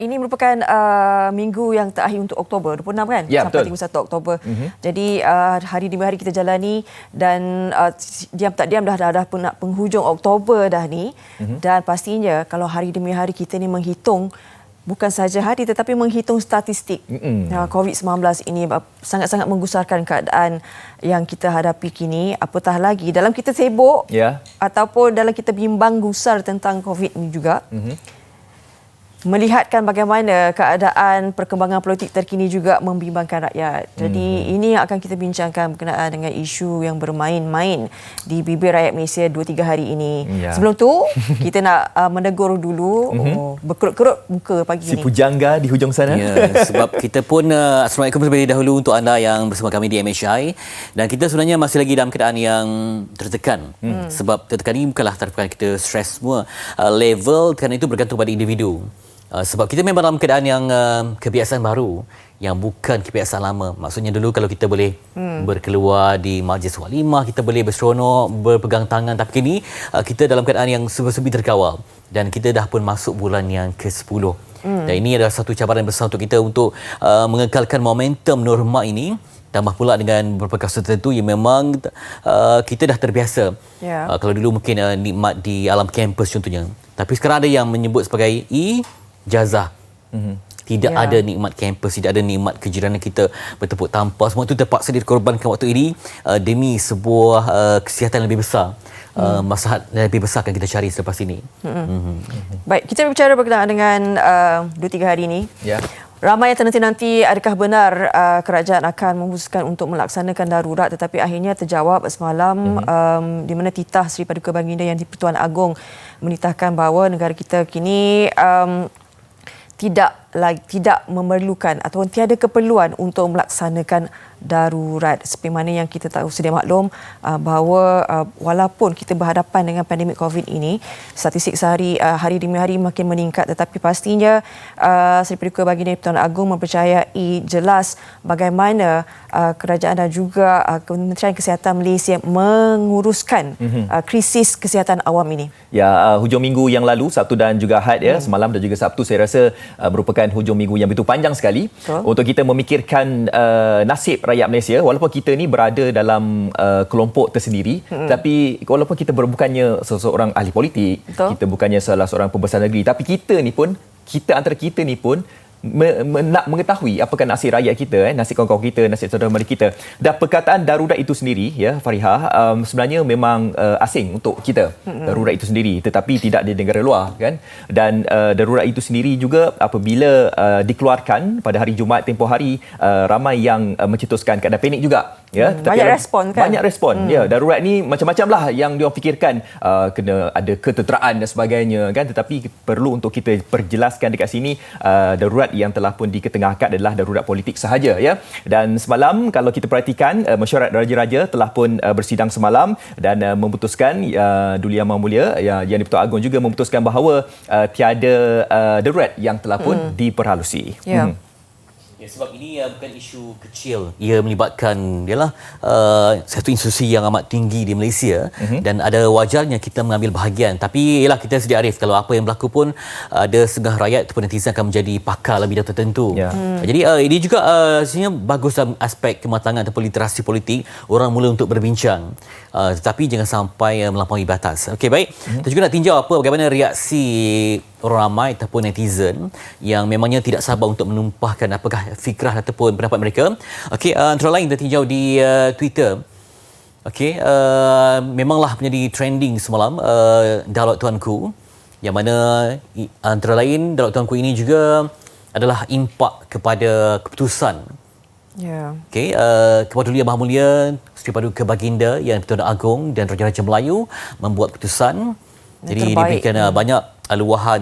Ini merupakan minggu yang terakhir untuk Oktober, 26 kan? Ya, sampai betul. 31 Oktober. Jadi hari demi hari kita jalani dan diam tak diam dah nak penghujung Oktober dah ni. Dan pastinya kalau hari demi hari kita ni menghitung bukan saja hari tetapi menghitung statistik COVID-19 ini sangat-sangat menggusarkan keadaan yang kita hadapi kini. Apatah lagi dalam kita sibuk ataupun dalam kita bimbang gusar tentang COVID ini juga. Melihatkan bagaimana keadaan perkembangan politik terkini juga membimbangkan rakyat. Jadi ini yang akan kita bincangkan berkenaan dengan isu yang bermain-main di bibir rakyat Malaysia 2-3 hari ini. Sebelum tu, kita nak menegur dulu berkerut-kerut muka pagi si ini. Pujangga di hujung sana. Ya, sebab kita pun Assalamualaikum terlebih dahulu untuk anda yang bersama kami di MHI, dan kita sebenarnya masih lagi dalam keadaan yang tertekan. Sebab tertekan ini bukanlah tertekan kita stres semua. Level tekanan itu bergantung pada individu. Sebab kita memang dalam keadaan yang kebiasaan baru yang bukan kebiasaan lama. Maksudnya dulu kalau kita boleh berkeluar di majlis walimah, kita boleh berseronok, berpegang tangan. Tapi kini kita dalam keadaan yang serba-serbi terkawal. Dan kita dah pun masuk bulan yang ke-10. Dan ini adalah satu cabaran besar untuk kita untuk mengekalkan momentum norma ini. Tambah pula dengan beberapa kasus tertentu yang memang kita dah terbiasa. Kalau dulu mungkin nikmat di alam kampus contohnya. Tapi sekarang ada yang menyebut sebagai ijazah. Tidak ada nikmat kampus, tidak ada nikmat kejiranan kita bertepuk tampar. Semua itu terpaksa dikorbankan waktu ini demi sebuah kesihatan lebih besar. Maslahat lebih besar akan kita cari selepas ini. Baik, kita bicara berkenaan dengan 2-3 hari ini. Ramai yang ternanti-nanti adakah benar kerajaan akan memutuskan untuk melaksanakan darurat, tetapi akhirnya terjawab semalam di mana titah Seri Paduka Baginda Yang di-Pertuan Agong menitahkan bahawa negara kita kini tidak memerlukan ataupun tiada keperluan untuk melaksanakan darurat. Seperti mana yang kita tahu sedia maklum bahawa walaupun kita berhadapan dengan pandemik COVID ini, statistik sehari hari demi hari makin meningkat, tetapi pastinya Seri Paduka Baginda Pertuan Agong mempercayai jelas bagaimana kerajaan dan juga Kementerian Kesihatan Malaysia menguruskan krisis kesihatan awam ini. Ya, hujung minggu yang lalu, Sabtu dan juga Ahad semalam dan juga Sabtu, saya rasa merupakan hujung minggu yang begitu panjang sekali untuk kita memikirkan nasib rakyat Malaysia. Walaupun kita ni berada dalam kelompok tersendiri, tapi walaupun kita bukannya seseorang ahli politik, kita bukannya salah seorang pembesar negeri, tapi kita antara kita ni pun nak mengetahui apakah nasib rakyat kita, nasib kawan-kawan kita, nasib saudara-mara kita. Dan perkataan darurat itu sendiri, Fariha, sebenarnya memang asing untuk kita. Darurat itu sendiri, tetapi tidak di negara luar, kan? Dan darurat itu sendiri juga apabila dikeluarkan pada hari Jumaat tempoh hari, ramai yang mencetuskan keadaan panik juga. Banyak respon kan? Banyak respon. Darurat ni macam-macam lah yang diorang fikirkan, kena ada ketenteraan dan sebagainya, kan? Tetapi perlu untuk kita perjelaskan dekat sini, darurat yang telah pun diketengahkan adalah darurat politik sahaja, Dan semalam kalau kita perhatikan, mesyuarat Raja-Raja telah pun bersidang semalam dan memutuskan, Duli Yang Maha Mulia Yang di-Pertuan Agong juga memutuskan bahawa tiada darurat yang telah pun diperhalusi. Ya, sebab ini bukan isu kecil. Ia melibatkan satu institusi yang amat tinggi di Malaysia, dan ada wajarnya kita mengambil bahagian. Tapi kita sedia arif kalau apa yang berlaku pun ada setengah rakyat ataupun netizen akan menjadi pakar bidang tertentu. Jadi ini juga sebenarnya bagus dalam aspek kematangan ataupun literasi politik, orang mula untuk berbincang. Tetapi jangan sampai melampaui batas. Okey, baik. Kita juga nak tinjau bagaimana reaksi orang ramai ataupun netizen yang memangnya tidak sabar untuk menumpahkan apakah fikrah ataupun pendapat mereka. Okey, antara lain kita tinjau di Twitter. Okey, memanglah menjadi trending semalam Dialog Tuanku, yang mana antara lain Dialog Tuanku ini juga adalah impak kepada keputusan. Okey, Kepada Duli Yang Maha Mulia Seri Paduka Baginda Yang di-Pertuan Agong dan Raja-Raja Melayu membuat keputusan. Jadi diberikan banyak luahan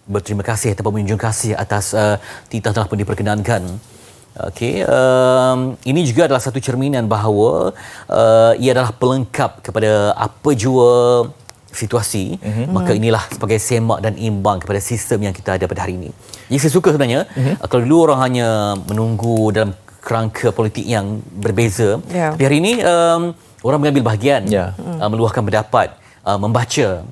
berterima kasih ataupun menunjukkan kasih atas titah telah pun diperkenankan. Okey, ini juga adalah satu cerminan bahawa ia adalah pelengkap kepada apa jua situasi. Maka inilah sebagai semak dan imbang kepada sistem yang kita ada pada hari ini. Jadi saya suka sebenarnya kalau dulu orang hanya menunggu dalam kerangka politik yang berbeza, tapi hari ini orang mengambil bahagian, meluahkan pendapat. membaca.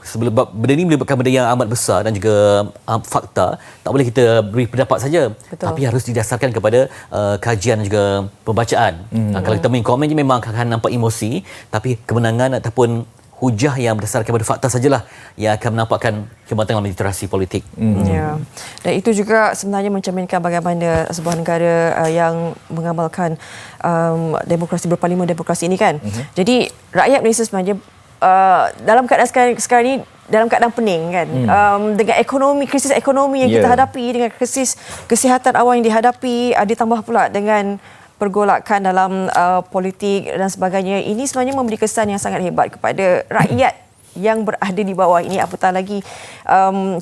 Sebab benda ini melibatkan benda yang amat besar dan juga fakta. Tak boleh kita beri pendapat saja. Betul. Tapi harus didasarkan kepada kajian dan juga pembacaan. Kalau kita main komen je memang akan nampak emosi, tapi kemenangan ataupun hujah yang berdasarkan kepada fakta sajalah yang akan menampakkan kematangan literasi politik. Ya. Dan itu juga sebenarnya mencerminkan bagaimana sebuah negara yang mengamalkan demokrasi berparlimen, demokrasi ini kan. Jadi rakyat Malaysia sebenarnya dalam keadaan sekarang ni dalam keadaan pening kan, dengan krisis ekonomi yang kita hadapi, dengan krisis kesihatan awal yang dihadapi, ditambah pula dengan pergolakan dalam politik dan sebagainya. Ini sebenarnya memberi kesan yang sangat hebat kepada rakyat yang berada di bawah ini. Apatah lagi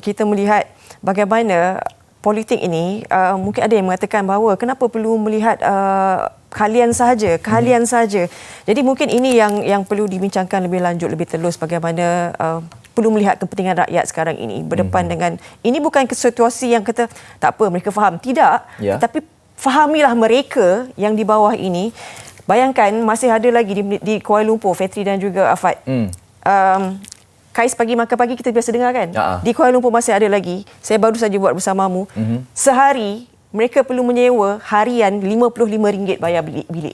kita melihat bagaimana politik ini, mungkin ada yang mengatakan bahawa kenapa perlu melihat keahlian sahaja. Jadi mungkin ini yang perlu dibincangkan lebih lanjut, lebih telus, bagaimana perlu melihat kepentingan rakyat sekarang ini berdepan dengan ini. Bukan situasi yang kata tak apa mereka faham, tidak, tetapi fahamilah mereka yang di bawah ini. Bayangkan masih ada lagi di Kuala Lumpur, Fetri dan juga Afad. Kais pagi makan pagi kita biasa dengar kan? Di Kuala Lumpur masih ada lagi. Saya baru saja buat bersamamu. Sehari mereka perlu menyewa harian RM55 bayar bilik.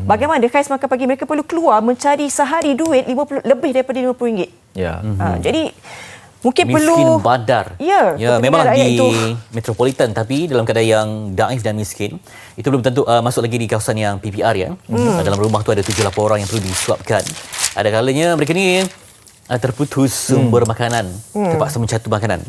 Bagaimana kais makan pagi mereka perlu keluar mencari sehari duit lebih daripada RM50. Jadi mungkin miskin perlu bandar. Ya, memang di itu metropolitan, tapi dalam keadaan yang daif dan miskin. Itu belum tentu masuk lagi di kawasan yang PPR ya. Dalam rumah tu ada 78 orang yang perlu disuapkan. Ada kalanya mereka ni terputus sumber makanan, terpaksa mencatu makanan.